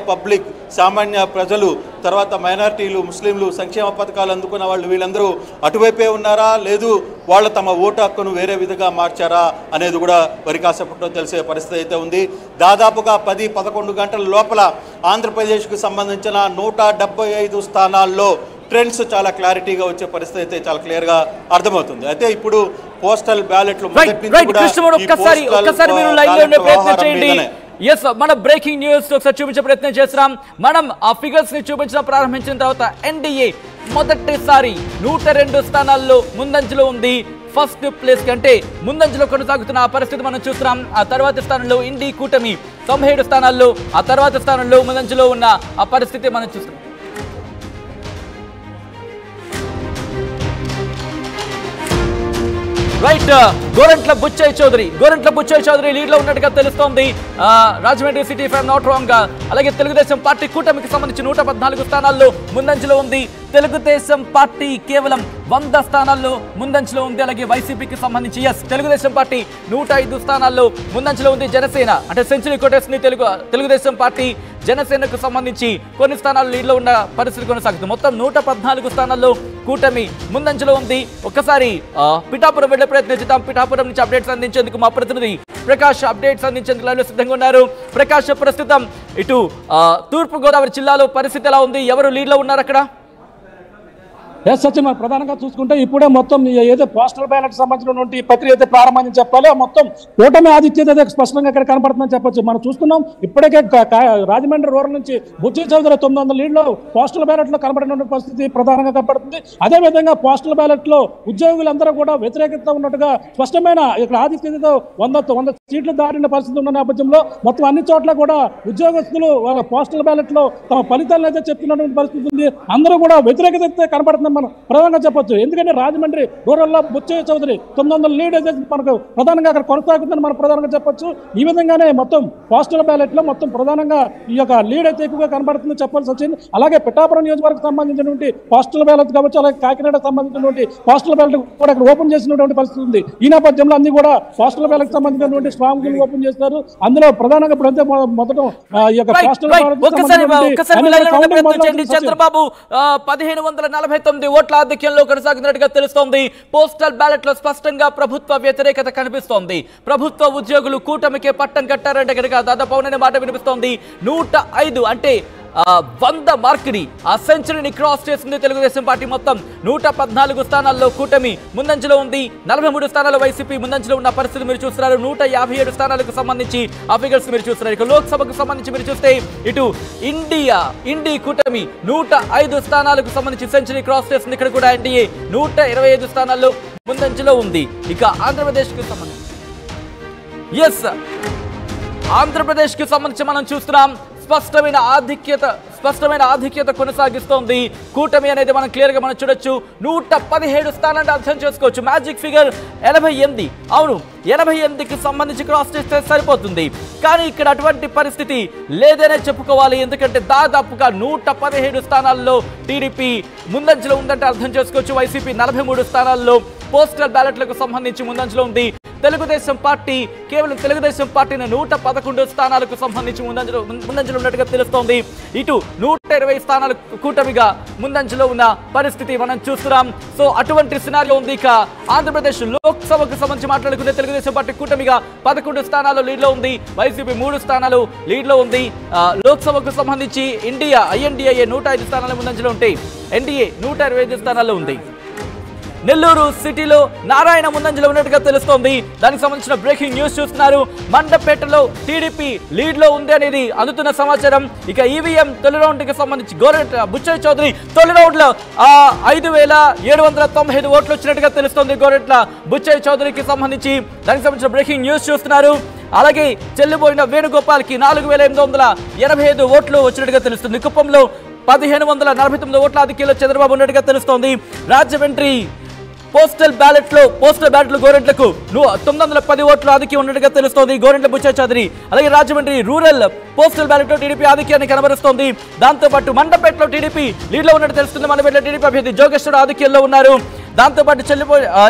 Public, సామాన్య ప్రజలు, తర్వాత మైనారిటీలు, ముస్లింలు, సంక్షేమ పథకాలు అందుకున్న వాళ్ళు వీళ్ళందరూ అటువైపే ఉన్నారా, లేదు వాళ్ళు తమ ఓటు హక్కును వేరే విధంగా మార్చారా అనేది కూడా మరి కాసేపట్లో తెలిసే పరిస్థితి అయితే ఉంది. దాదాపుగా 10-11 గంటల లోపల ఆంధ్రప్రదేశ్కు సంబంధించిన 175 స్థానాల్లో ట్రెండ్స్ చాలా క్లారిటీగా వచ్చే పరిస్థితి అయితే చాలా క్లియర్గా అర్థమవుతుంది. అయితే ఇప్పుడు పోస్టల్ బ్యాలెట్లు మన బ్రేకింగ్ న్యూస్ ఒకసారి చూపించే ప్రయత్నం చేస్తున్నాం. మనం ఆ ఫిగర్స్ ని చూపించడం ప్రారంభించిన తర్వాత ఎన్డీఏ మొదటిసారి 102 స్థానాల్లో ముందంజలో ఉంది. ఫస్ట్ ప్లేస్ కంటే ముందంజలో కొనసాగుతున్న ఆ పరిస్థితి మనం చూస్తున్నాం. ఆ తర్వాత స్థానంలో ఇండి కూటమి 97 స్థానాల్లో, ఆ తర్వాత స్థానంలో ముందంజలో ఉన్న ఆ పరిస్థితి మనం చూస్తున్నాం. రైట్, గోరంట్ల బుచ్చయ్య చౌదరి లీడ్ లో ఉన్నట్టుగా తెలుస్తోంది. Rajahmundry city from not wrong. అలాగే తెలుగుదేశం పార్టీ కూటమికి సంబంధించి 114 స్థానాల్లో ముందంజలో ఉంది. తెలుగుదేశం పార్టీ కేవలం 100 స్థానాల్లో ముందంజలో ఉంది. అలాగే వైసీపీకి సంబంధించి తెలుగుదేశం పార్టీ 105 స్థానాల్లో ముందంజలో ఉంది. జనసేన అంటే సెంచరీ కొట్టేసింది. తెలుగుదేశం పార్టీ జనసేనకు సంబంధించి కొన్ని స్థానాలు లీడ్లో ఉన్న పరిస్థితి కొనసాగుతుంది. మొత్తం 114 స్థానాల్లో కూటమి ముందంజలో ఉంది. ఒక్కసారి పిఠాపురం వెళ్లే ప్రయత్నించుతాం. పిఠాపురం నుంచి అప్డేట్స్ అందించేందుకు మా ప్రతినిధి ప్రకాష్ అప్డేట్స్ అందించేందుకు లైవ్లో సిద్ధంగా ఉన్నారు. ప్రకాష్, ప్రస్తుతం ఇటు తూర్పు గోదావరి జిల్లాలో పరిస్థితి ఎలా ఉంది? ఎవరు లీడ్లో ఉన్నారు అక్కడ? సచిన్, మనం ప్రధానంగా చూసుకుంటే ఇప్పుడే మొత్తం ఏదో పోస్టల్ బ్యాలెట్ సంబంధించినటువంటి ప్రక్రియ అయితే ప్రారంభమని చెప్పాలి. మొత్తం కూటమి ఆధిక్యత అయితే స్పష్టంగా ఇక్కడ కనపడుతుందని చెప్పొచ్చు. మనం చూస్తున్నాం ఇప్పటికే రాజమండ్రి రూరల్ నుంచి బుచ్చయ్య చౌదరి 900 లీడ్లో పోస్టల్ బ్యాలెట్ లో కనబడిన పరిస్థితి ప్రధానంగా కనపడుతుంది. అదేవిధంగా పోస్టల్ బ్యాలెట్ లో ఉద్యోగులందరూ కూడా వ్యతిరేకత ఉన్నట్టుగా స్పష్టమైన ఇక్కడ ఆధిక్యతతో 100 సీట్లు దాటిన పరిస్థితి ఉన్న నేపథ్యంలో మొత్తం అన్ని చోట్ల కూడా ఉద్యోగస్తులు వాళ్ళ పోస్టల్ బ్యాలెట్ లో తమ ఫలితాలను అయితే చెప్తున్నటువంటి పరిస్థితి ఉంది. అందరూ కూడా వ్యతిరేకత కనబడుతుంది మనం ప్రధానంగా చెప్పొచ్చు. ఎందుకంటే రాజమండ్రి రూరల్లో బుచ్చయ్య చౌదరి 900 లీడ్ అయితే మనకు ప్రధానంగా అక్కడ కొనసాగుతుందని మనం ప్రధానంగా చెప్పొచ్చు. ఈ విధంగానే మొత్తం పోస్టల్ బ్యాలెట్ లో మొత్తం ప్రధానంగా ఈ యొక్క లీడ్ అయితే ఎక్కువగా కనబడుతుందని చెప్పాల్సి వచ్చింది. అలాగే పిఠాపురం నియోజకవర్గం సంబంధించినటువంటి పోస్టల్ బ్యాలెట్ కావచ్చు, అలాగే కాకినాడ సంబంధించినటువంటి పోస్టల్ బ్యాలెట్ కూడా ఇక్కడ ఓపెన్ చేసినటువంటి పరిస్థితి ఉంది. ఈ నేపథ్యంలో అన్ని కూడా పోస్టల్ బ్యాలెట్ సంబంధించినటువంటి స్ట్రాంగ్ ఓపెన్ చేస్తారు. అందులో ప్రధానంగా ఇప్పుడైతే మొదట ఈ యొక్క పోస్టల్ చంద్రబాబు 1549 ఓట్ల ఆధిక్యంలో కొనసాగుతున్నట్టుగా తెలుస్తోంది. పోస్టల్ బ్యాలెట్ లో స్పష్టంగా ప్రభుత్వ వ్యతిరేకత కనిపిస్తోంది. ప్రభుత్వ ఉద్యోగులు కూటమికే పట్టం కట్టారంటే కనుక దాదాపు అవుననే మాట వినిపిస్తోంది. 105 అంటే 100 మార్కుని ఆ సెంచరీని క్రాస్ చేసింది తెలుగుదేశం పార్టీ. మొత్తం 114 స్థానాల్లో కూటమి ముందంజలో ఉంది. 43 స్థానాల్లో వైసీపీ ముందంజలో ఉన్న పరిస్థితి మీరు చూస్తున్నారు. 157 స్థానాలకు సంబంధించి ఆ ఫిగర్స్ మీరు చూస్తున్నారు. ఇక లోక్సభకు సంబంధించి మీరు చూస్తే ఇటు ఇండి కూటమి 105 స్థానాలకు సంబంధించి సెంచరీ క్రాస్ చేసింది. ఇక్కడ కూడా ఎన్డీఏ 125 స్థానాల్లో ముందంజలో ఉంది. ఇక ఆంధ్రప్రదేశ్కి సంబంధించి ఆంధ్రప్రదేశ్కి సంబంధించి మనం చూస్తున్నాం స్పష్టమైన ఆధిక్యత కొనసాగిస్తోంది కూటమి అనేది మనం క్లియర్ గా మనం చూడొచ్చు. 117 స్థానాన్ని అర్థం చేసుకోవచ్చు. Magic figure 88. అవును, 88కి సంబంధించి క్రాస్ చేస్తే సరిపోతుంది. కానీ ఇక్కడ అటువంటి పరిస్థితి లేదనే చెప్పుకోవాలి. ఎందుకంటే దాదాపుగా 117 స్థానాల్లో టీడీపీ ముందంజలో ఉందంటే అర్థం చేసుకోవచ్చు. వైసీపీ 43 స్థానాల్లో పోస్టల్ బ్యాలెట్లకు సంబంధించి ముందంజలో ఉంది. తెలుగుదేశం పార్టీ కేవలం తెలుగుదేశం పార్టీని 111 స్థానాలకు సంబంధించి ముందంజలో ఉన్నట్టుగా తెలుస్తోంది. ఇటు 120 స్థానాలు కూటమిగా ముందంజలో ఉన్న పరిస్థితి మనం చూస్తున్నాం. సో అటువంటి సినారియో ఉంది. ఇక ఆంధ్రప్రదేశ్ లోక్సభకు సంబంధించి మాట్లాడుకునే తెలుగుదేశం పార్టీ కూటమిగా 11 స్థానాలు లీడ్లో ఉంది. వైసీపీ 3 స్థానాలు లీడ్లో ఉంది. లోక్సభకు సంబంధించి ఐఎన్డీఏ 105 స్థానాల ముందంజలో ఉంటాయి. ఎన్డీఏ 125 స్థానాల్లో ఉంది. నెల్లూరు సిటీలో నారాయణ ముందంజలో ఉన్నట్టుగా తెలుస్తోంది. దానికి సంబంధించిన బ్రేకింగ్ న్యూస్ చూస్తున్నారు. మండపేటలో టీడీపీ లీడ్ లో ఉంది అనేది అందుతున్న సమాచారం. ఇక ఈవీఎం తొలి రౌండ్ కి సంబంధించి బుచ్చయ్య చౌదరి తొలి రౌండ్ లో 5795 ఓట్లు వచ్చినట్టుగా తెలుస్తోంది. గోరెట్ల బుచ్చయ్య చౌదరికి సంబంధించి దానికి సంబంధించిన బ్రేకింగ్ న్యూస్ చూస్తున్నారు. అలాగే చెల్లిపోయిన వేణుగోపాల్కి 4885 ఓట్లు వచ్చినట్టుగా తెలుస్తుంది. కుప్పంలో 1549 ఓట్ల ఆధిక్యంలో చంద్రబాబు ఉన్నట్టుగా తెలుస్తోంది. రాజమండ్రి పోస్టల్ బ్యాలెట్ లో గోరెంట్లకు 910 ఓట్లు ఆధిక్యం ఉన్నట్టుగా తెలుస్తోంది. గోరెంట్ల బుచ్చయ్య చౌదరి. అలాగే రాజమండ్రి రూరల్ పోస్టల్ బ్యాలెట్ లో టీడీపీ ఆధిక్యాన్ని కనబరుస్తోంది. దాంతోపాటు మండపేటలో టీడీపీ లీడ్ లో ఉన్నట్టు తెలుస్తుంది. మండపేటలో టీడీపీ అభ్యర్థి జోగేశ్వర ఆధిక్యంలో ఉన్నారు. దాంతోపాటు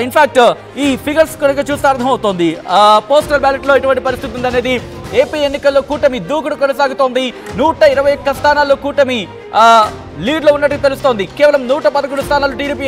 ఇన్ఫాక్ట్ ఈ ఫిగర్స్ కనుక చూస్తే అర్థమవుతోంది పోస్టల్ బ్యాలెట్ లో ఎటువంటి పరిస్థితి ఉందనేది. ఏపీ ఎన్నికల్లో కూటమి దూకుడు కొనసాగుతోంది. 121 స్థానాల్లో కూటమి లీడ్లో ఉన్నట్టు తెలుస్తోంది. కేవలం 111 స్థానాలు టీడీపీ